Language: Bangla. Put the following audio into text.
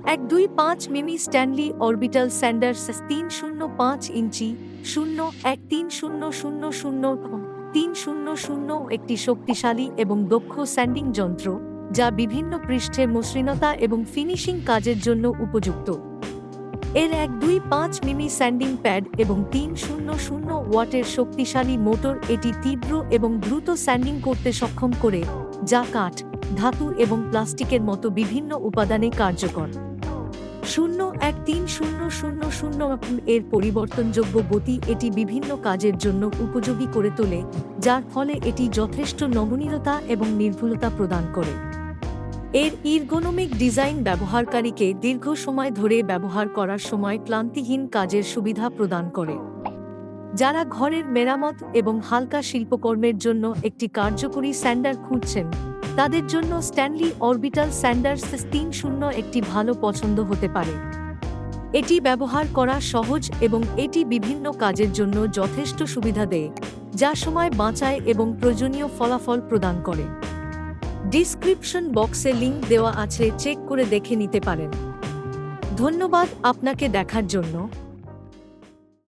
125 মিমি স্ট্যানলি অরবিটাল স্যান্ডার 305 ইঞ্চি 0-13000-300 একটি শক্তিশালী এবং দক্ষ স্যান্ডিং যন্ত্র যা বিভিন্ন পৃষ্ঠের মসৃণতা এবং ফিনিশিং কাজের জন্য উপযুক্ত। এর 125 মিমি স্যান্ডিং প্যাড এবং 300 ওয়াটের শক্তিশালী মোটর এটি তীব্র এবং দ্রুত স্যান্ডিং করতে সক্ষম করে, যা কাঠ, ধাতু এবং প্লাস্টিকের মতো বিভিন্ন উপাদানে কার্যকর। 0-13000 এর পরিবর্তনযোগ্য গতি এটি বিভিন্ন কাজের জন্য উপযোগী করে তোলে, যার ফলে এটি যথেষ্ট নমনীয়তা এবং নির্ভুলতা প্রদান করে। এর এরগোনমিক ডিজাইন ব্যবহারকারীকে দীর্ঘ সময় ধরে ব্যবহার করার সময় ক্লান্তিহীন কাজের সুবিধা প্রদান করে। যারা ঘরের মেরামত এবং হালকা শিল্পকর্মের জন্য একটি কার্যকরী স্যান্ডার খুঁজছেন, তাদের জন্য স্ট্যানলি অরবিটাল স্যান্ডার 300 একটি ভালো পছন্দ হতে পারে। এটি ব্যবহার করা সহজ এবং এটি বিভিন্ন কাজের জন্য যথেষ্ট সুবিধা দেয়, যা সময় বাঁচায় এবং প্রয়োজনীয় ফলাফল প্রদান করে। ডিসক্রিপশন বক্সে লিংক দেওয়া আছে, চেক করে দেখে নিতে পারেন। ধন্যবাদ আপনাকে দেখার জন্য।